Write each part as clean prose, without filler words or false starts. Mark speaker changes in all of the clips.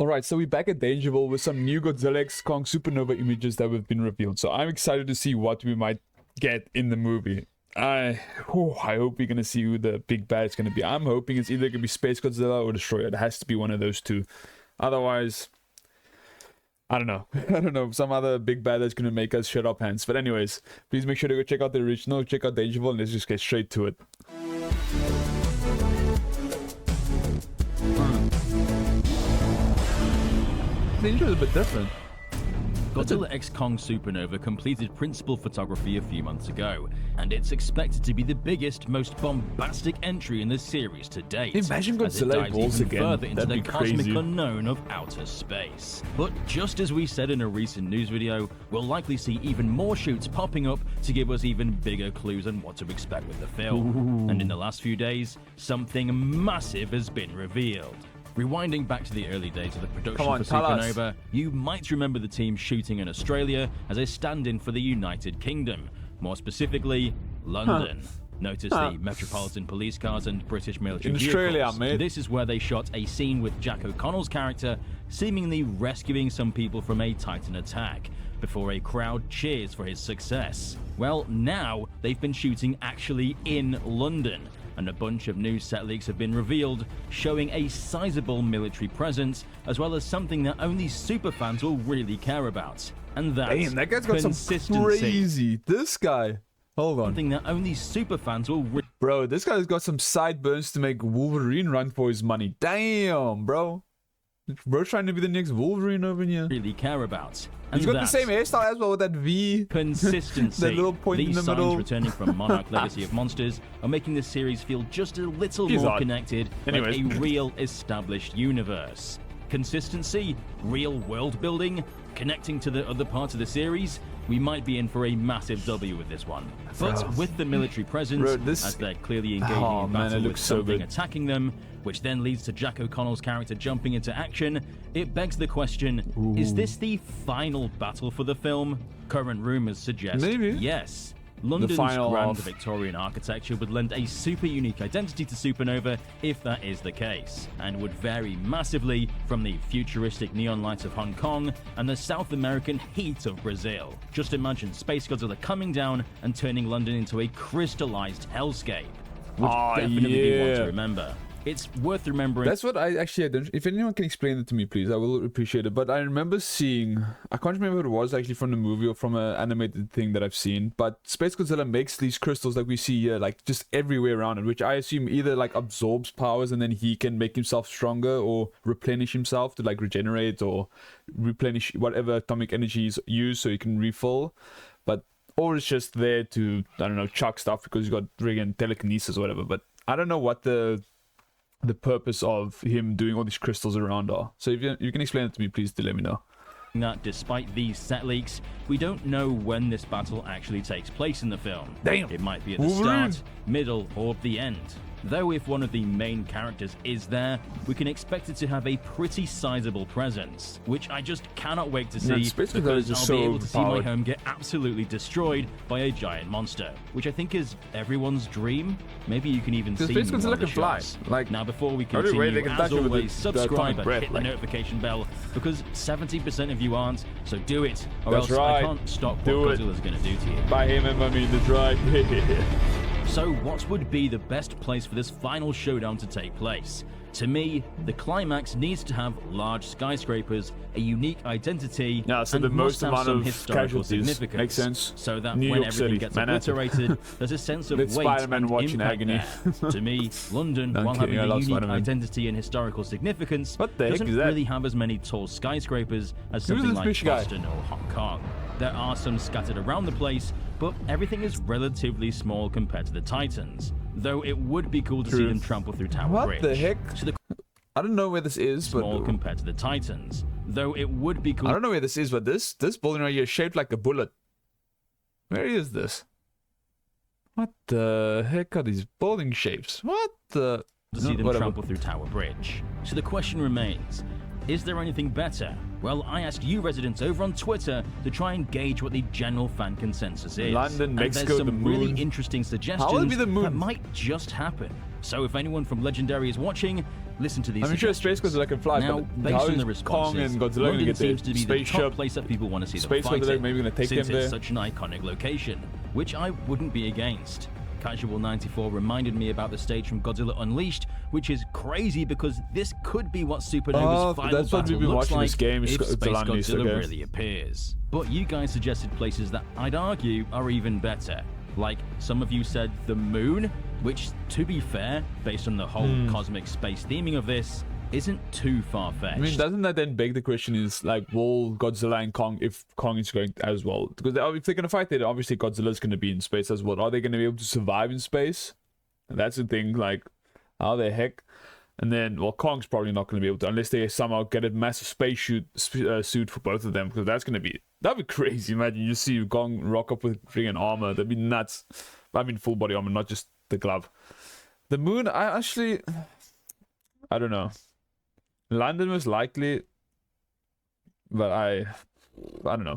Speaker 1: Alright, so we're back at Dangerville with some new Godzilla X Kong Supernova images that have been revealed. So I'm excited to see what we might get in the movie. I hope we're going to see who the big bad is going to be. I'm hoping it's either going to be Space Godzilla or Destroyer. It has to be one of those two. Otherwise, I don't know. I don't know. Some other big bad that's going to make us shut up hands. But anyways, please make sure to go check out the original, check out Dangerville, and let's just get straight to it. The intro is a bit different.
Speaker 2: Godzilla X Kong Supernova completed principal photography a few months ago, and it's expected to be the biggest, most bombastic entry in the series to date.
Speaker 1: Imagine Godzilla
Speaker 2: dives
Speaker 1: again.
Speaker 2: further into the cosmic
Speaker 1: crazy.
Speaker 2: unknown of outer space. But just as we said in a recent news video, we'll likely see even more shoots popping up to give us even bigger clues on what to expect with the film. And in the last few days, something massive has been revealed. Rewinding back to the early days of the production for Supernova, you might remember the team shooting in Australia as a stand-in for the United Kingdom, more specifically, London. Notice the Metropolitan Police cars and British military vehicles.
Speaker 1: Australia, mate.
Speaker 2: This is where they shot a scene with Jack O'Connell's character seemingly rescuing some people from a Titan attack, before a crowd cheers for his success. Well, now they've been shooting actually in London, and a bunch of new set leaks have been revealed, showing a sizable military presence, as well as something that only superfans will really care about. And that's
Speaker 1: Damn, that guy's got some crazy. This guy. Hold on.
Speaker 2: Something that only superfans will
Speaker 1: Bro, this guy's got some sideburns to make Wolverine run for his money. Damn, bro. Bro's trying to be the next Wolverine over here.
Speaker 2: really care about. And
Speaker 1: He's got the same hairstyle as well with that V.
Speaker 2: Consistency.
Speaker 1: That little point
Speaker 2: These
Speaker 1: in the
Speaker 2: signs
Speaker 1: middle.
Speaker 2: returning from Monarch Legacy of Monsters are making this series feel just a little more connected,
Speaker 1: Anyways.
Speaker 2: like a real established universe. Consistency, real world building, connecting to the other parts of the series. We might be in for a massive W with this one. But with the military presence, as they're clearly engaging in battle with something attacking them, which then leads to Jack O'Connell's character jumping into action, it begs the question, is this the final battle for the film? Current rumors suggest yes. London's grand Victorian architecture would lend a super unique identity to Supernova if that is the case, and would vary massively from the futuristic neon lights of Hong Kong and the South American heat of Brazil. Just imagine Space Godzilla coming down and turning London into a crystallized hellscape. Would definitely be one to remember. It's worth remembering.
Speaker 1: That's what I don't. If anyone can explain it to me, please, I will appreciate it. But I remember seeing, I can't remember what it was actually from the movie or from an animated thing that I've seen. But Space Godzilla makes these crystals like we see here, like just everywhere around it, which I assume either like absorbs powers and then he can make himself stronger or replenish himself to like regenerate or replenish whatever atomic energy is used so he can refill. But or it's just there to, I don't know, chuck stuff because he's got friggin' telekinesis or whatever. But I don't know what the purpose of him doing all these crystals around are. So if you can explain it to me, please do let me know.
Speaker 2: That despite these set leaks, we don't know when this battle actually takes place in the film.
Speaker 1: Damn.
Speaker 2: It might be at the start, middle, or the end. Though if one of the main characters is there, we can expect it to have a pretty sizable presence, which I just cannot wait to see, because I'll be able to see my home get absolutely destroyed by a giant monster, which I think is everyone's dream. Maybe you can even see me in one of the shots. Now before we continue, as always, subscribe and hit the notification bell, because 70% of you aren't, so do it, or else I can't stop what Godzilla's going to do to you.
Speaker 1: By him and I mean that's right.
Speaker 2: So what would be the best place for this final showdown to take place? To me, the climax needs to have large skyscrapers, a unique identity, and must have some historical significance.
Speaker 1: Makes sense.
Speaker 2: So that when everything gets obliterated, there's a sense of weight and impact there. To me, London, while having a unique identity and historical significance, doesn't really have as many tall skyscrapers as something like Boston or Hong Kong. There are some scattered around the place, but everything is relatively small compared to the Titans. Though it would be cool to see them trample through Tower Bridge.
Speaker 1: What the heck? So I don't know where this is, but
Speaker 2: small compared to the Titans. Though it would be cool.
Speaker 1: I don't know where this is, but this building right here is shaped like a bullet. Where is this? What the heck are these building shapes? What the?
Speaker 2: To see them trample through Tower Bridge. So the question remains, is there anything better? Well, I asked you residents over on Twitter to try and gauge what the general fan consensus is.
Speaker 1: London, Mexico,
Speaker 2: and there's some
Speaker 1: the moon.
Speaker 2: really interesting suggestions
Speaker 1: How will it be the moon?
Speaker 2: that might just happen. So if anyone from Legendary is watching, listen to these.
Speaker 1: I'm sure Space Godzilla can fly,
Speaker 2: now,
Speaker 1: but
Speaker 2: based
Speaker 1: how
Speaker 2: on the
Speaker 1: is
Speaker 2: responses,
Speaker 1: Kong and Godzilla going to
Speaker 2: London
Speaker 1: get there?
Speaker 2: seems to be the top place that people want to see them
Speaker 1: Space
Speaker 2: fight
Speaker 1: Godzilla
Speaker 2: in,
Speaker 1: maybe going to take
Speaker 2: since
Speaker 1: them
Speaker 2: it's
Speaker 1: there.
Speaker 2: such an iconic location, which I wouldn't be against. Casual 94 reminded me about the stage from Godzilla Unleashed, which is crazy because this could be what Supernova's final
Speaker 1: that's what
Speaker 2: battle
Speaker 1: we've been
Speaker 2: looks
Speaker 1: watching
Speaker 2: like
Speaker 1: this game,
Speaker 2: if Space
Speaker 1: Unleashed,
Speaker 2: Godzilla
Speaker 1: okay.
Speaker 2: really appears. But you guys suggested places that I'd argue are even better. Like, some of you said the moon, which, to be fair, based on the whole cosmic space theming of this, isn't too far-fetched.
Speaker 1: I mean, doesn't that then beg the question is, like, will Godzilla and Kong, if Kong is going as well? Because if they're going to fight there, obviously Godzilla's going to be in space as well. Are they going to be able to survive in space? And that's the thing, like, how the heck? And then, well, Kong's probably not going to be able to, unless they somehow get a massive space suit for both of them, because that'd be crazy. Imagine you see Kong rock up with freaking armor. That'd be nuts. I mean, full body armor, not just the glove. The moon, I don't know. London was likely, but I don't know.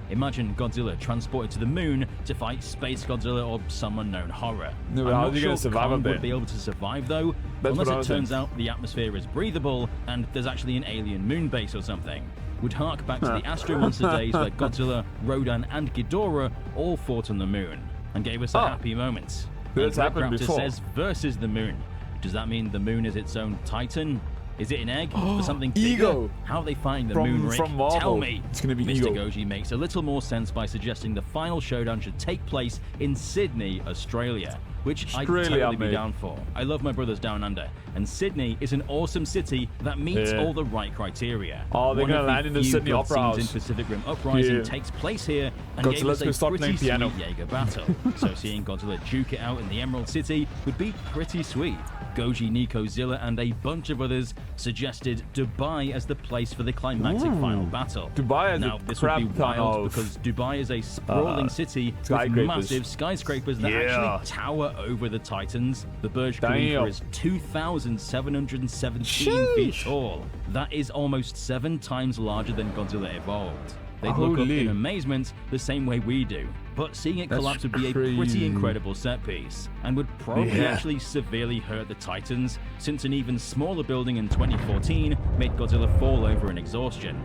Speaker 2: Imagine Godzilla transported to the moon to fight Space Godzilla or some unknown horror.
Speaker 1: No, but
Speaker 2: I'm
Speaker 1: how
Speaker 2: not
Speaker 1: is he
Speaker 2: sure
Speaker 1: gonna survive
Speaker 2: Kong
Speaker 1: up there?
Speaker 2: would be able to survive though,
Speaker 1: That's what I
Speaker 2: unless it
Speaker 1: was
Speaker 2: turns
Speaker 1: saying.
Speaker 2: out the atmosphere is breathable and there's actually an alien moon base or something. Would hark back to the Astro Monster days where Godzilla, Rodan, and Ghidorah all fought on the moon and gave us a happy moment.
Speaker 1: That's
Speaker 2: And
Speaker 1: happened
Speaker 2: Red Raptor
Speaker 1: before.
Speaker 2: says versus the moon. Does that mean the moon is its own titan? Is it an egg for something bigger?
Speaker 1: Ego.
Speaker 2: How are they find the
Speaker 1: From-
Speaker 2: moon, Rick?
Speaker 1: from Marvel.
Speaker 2: Tell me.
Speaker 1: It's gonna be
Speaker 2: Mr.
Speaker 1: Ego.
Speaker 2: Goji makes a little more sense by suggesting the final showdown should take place in Sydney, Australia, which I'd
Speaker 1: Australia,
Speaker 2: totally be
Speaker 1: mate.
Speaker 2: down for. I love my brothers down under, and Sydney is an awesome city that meets
Speaker 1: Yeah.
Speaker 2: all the right criteria.
Speaker 1: Oh, they're
Speaker 2: One
Speaker 1: gonna
Speaker 2: of
Speaker 1: land in the
Speaker 2: few
Speaker 1: Sydney
Speaker 2: good
Speaker 1: Opera
Speaker 2: scenes
Speaker 1: House.
Speaker 2: in Pacific Rim Uprising
Speaker 1: Yeah.
Speaker 2: takes place here and
Speaker 1: Godzilla's
Speaker 2: gave us
Speaker 1: gonna
Speaker 2: a
Speaker 1: start
Speaker 2: pretty
Speaker 1: playing piano.
Speaker 2: sweet Jaeger battle. So seeing Godzilla duke it out in the Emerald City would be pretty sweet. Goji, Nikozilla, and a bunch of others suggested Dubai as the place for the climactic final battle.
Speaker 1: Dubai as
Speaker 2: now,
Speaker 1: a
Speaker 2: this would be
Speaker 1: crap ton
Speaker 2: wild
Speaker 1: of,
Speaker 2: because Dubai is a sprawling city with
Speaker 1: skyscrapers.
Speaker 2: massive skyscrapers that
Speaker 1: Yeah.
Speaker 2: actually tower over the Titans. The Burj
Speaker 1: Damn.
Speaker 2: Khalifa is 2,717 feet tall. That is almost 7 times larger than Godzilla evolved. They'd look up
Speaker 1: Holy.
Speaker 2: in amazement the same way we do. But seeing it
Speaker 1: That's
Speaker 2: collapse would be a pretty
Speaker 1: crazy.
Speaker 2: incredible set piece, and would probably
Speaker 1: Yeah.
Speaker 2: actually severely hurt the Titans, since an even smaller building in 2014 made Godzilla fall over in exhaustion.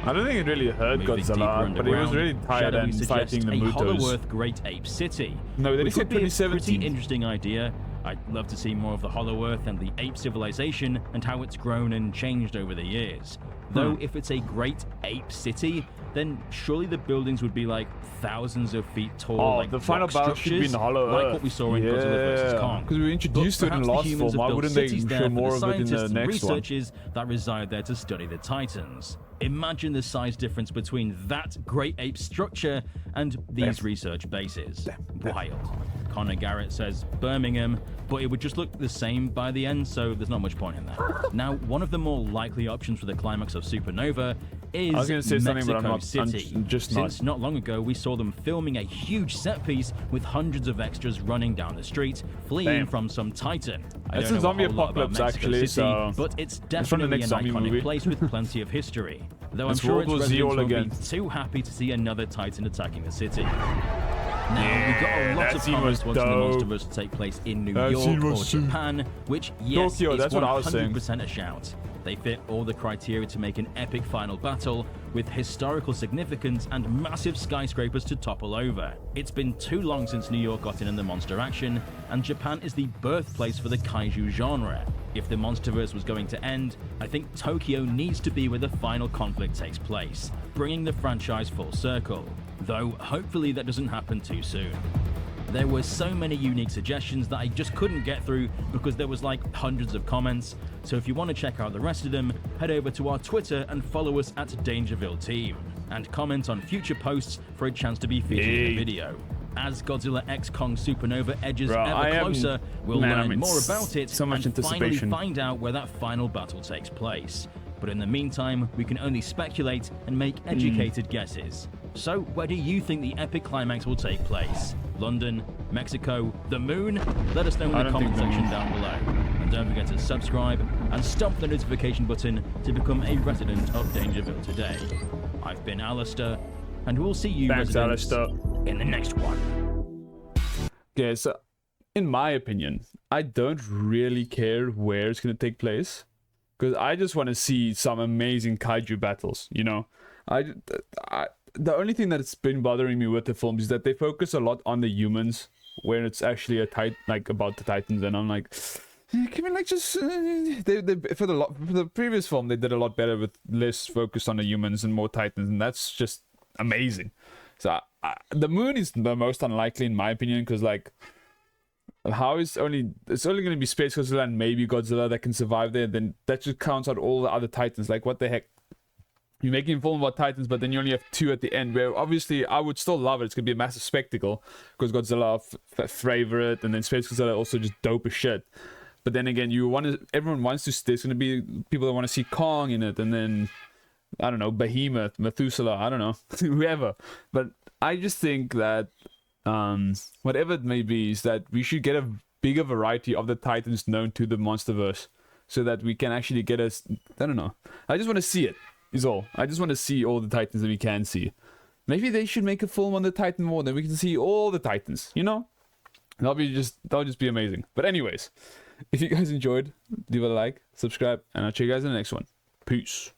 Speaker 1: I don't think it really hurt
Speaker 2: Moving deeper
Speaker 1: Godzilla, but he was
Speaker 2: underground,
Speaker 1: really tired
Speaker 2: Shadowy
Speaker 1: and
Speaker 2: suggests
Speaker 1: fighting the
Speaker 2: a
Speaker 1: Mutos.
Speaker 2: Hollow Earth Great Ape City.
Speaker 1: No, they
Speaker 2: which
Speaker 1: said
Speaker 2: would be a
Speaker 1: 2017.
Speaker 2: pretty interesting idea. I'd love to see more of the Hollow Earth and the ape civilization and how it's grown and changed over the years. Though if it's a great ape city, then surely the buildings would be like thousands of feet tall,
Speaker 1: Oh,
Speaker 2: like
Speaker 1: the final
Speaker 2: rock
Speaker 1: battle should be in
Speaker 2: structures,
Speaker 1: Hollow
Speaker 2: like
Speaker 1: Earth.
Speaker 2: what we saw in Godzilla vs. Kong.
Speaker 1: Because we were introduced to it in
Speaker 2: But
Speaker 1: the last
Speaker 2: perhaps
Speaker 1: film.
Speaker 2: humans
Speaker 1: Why
Speaker 2: have
Speaker 1: wouldn't
Speaker 2: built
Speaker 1: they
Speaker 2: cities there
Speaker 1: show
Speaker 2: for
Speaker 1: more of it in the
Speaker 2: scientists and
Speaker 1: next one?
Speaker 2: researchers that reside there to study the Titans. Imagine the size difference between that great ape structure and these research bases. Wild. Connor Garrett says Birmingham, but it would just look the same by the end, so there's not much point in that. Now, one of the more likely options for the climax of Supernova is
Speaker 1: I was gonna say something, but I'm
Speaker 2: Mexico
Speaker 1: not-
Speaker 2: City.
Speaker 1: I'm just not.
Speaker 2: Since not long ago, we saw them filming a huge set piece with hundreds of extras running down the street, fleeing
Speaker 1: Damn.
Speaker 2: from some Titan. I
Speaker 1: It's
Speaker 2: don't
Speaker 1: a
Speaker 2: know
Speaker 1: zombie
Speaker 2: whole lot about
Speaker 1: apocalypse,
Speaker 2: Mexico
Speaker 1: actually,
Speaker 2: City,
Speaker 1: so
Speaker 2: but it's
Speaker 1: from the
Speaker 2: definitely
Speaker 1: next
Speaker 2: an
Speaker 1: zombie
Speaker 2: iconic
Speaker 1: movie.
Speaker 2: place with plenty of history. Though I'm
Speaker 1: It's
Speaker 2: sure
Speaker 1: World
Speaker 2: its
Speaker 1: War Z
Speaker 2: residents
Speaker 1: all
Speaker 2: won't be
Speaker 1: again.
Speaker 2: too happy to see another Titan attacking the city. Now, we got a lot
Speaker 1: that
Speaker 2: of
Speaker 1: scene
Speaker 2: comments
Speaker 1: was
Speaker 2: wanting the
Speaker 1: dope.
Speaker 2: Monsterverse to take place in New
Speaker 1: That scene
Speaker 2: York or
Speaker 1: was sick.
Speaker 2: Japan, which, yes,
Speaker 1: Tokyo,
Speaker 2: is
Speaker 1: that's what I was saying.
Speaker 2: 100% a shout. They fit all the criteria to make an epic final battle with historical significance and massive skyscrapers to topple over. It's been too long since New York got in the monster action, and Japan is the birthplace for the kaiju genre. If the Monsterverse was going to end, I think Tokyo needs to be where the final conflict takes place, bringing the franchise full circle. Though, hopefully that doesn't happen too soon. There were so many unique suggestions that I just couldn't get through because there was like hundreds of comments, so if you want to check out the rest of them, head over to our Twitter and follow us at Dangerville Team, and comment on future posts for a chance to be featured in the video. As Godzilla X Kong Supernova edges
Speaker 1: Bro, I
Speaker 2: ever
Speaker 1: am-
Speaker 2: closer, we'll
Speaker 1: man,
Speaker 2: learn
Speaker 1: I'm
Speaker 2: more about it
Speaker 1: so much
Speaker 2: and finally
Speaker 1: anticipation.
Speaker 2: find out where that final battle takes place. But in the meantime, we can only speculate and make educated guesses. So, where do you think the epic climax will take place? London, Mexico, the moon? Let us know in
Speaker 1: I
Speaker 2: the
Speaker 1: don't
Speaker 2: comment
Speaker 1: think the
Speaker 2: section
Speaker 1: moon.
Speaker 2: down below. And don't forget to subscribe and stomp the notification button to become a resident of Dangerville today. I've been Alistair, and we'll see you
Speaker 1: Thanks,
Speaker 2: residents
Speaker 1: Alistair.
Speaker 2: in the next one.
Speaker 1: Okay, so in my opinion, I don't really care where it's gonna take place, because I just want to see some amazing kaiju battles. You know, I, I the only thing that's been bothering me with the films is that they focus a lot on the humans, where it's actually about the Titans, and I'm like, can we like just they for the previous film they did a lot better with less focus on the humans and more Titans, and that's just amazing. So the moon is the most unlikely in my opinion, because like, how is it's only going to be Space Godzilla and maybe Godzilla that can survive there. Then that just counts out all the other Titans. Like, what the heck? You're making a film about Titans, but then you only have 2 at the end. Where obviously I would still love it. It's gonna be a massive spectacle because Godzilla favorite, and then Space Godzilla also just dope as shit. But then again, everyone wants to. There's gonna be people that want to see Kong in it, and then I don't know, Behemoth, Methuselah, I don't know, whoever. But I just think that whatever it may be, is that we should get a bigger variety of the Titans known to the MonsterVerse, so that we can actually get us. I don't know. I just want to see it. Is all. I just want to see all the Titans that we can see. Maybe they should make a film on the Titan more, then we can see all the Titans. You know, that'll just be amazing. But anyways, if you guys enjoyed, leave a like, subscribe, and I'll check you guys in the next one. Peace.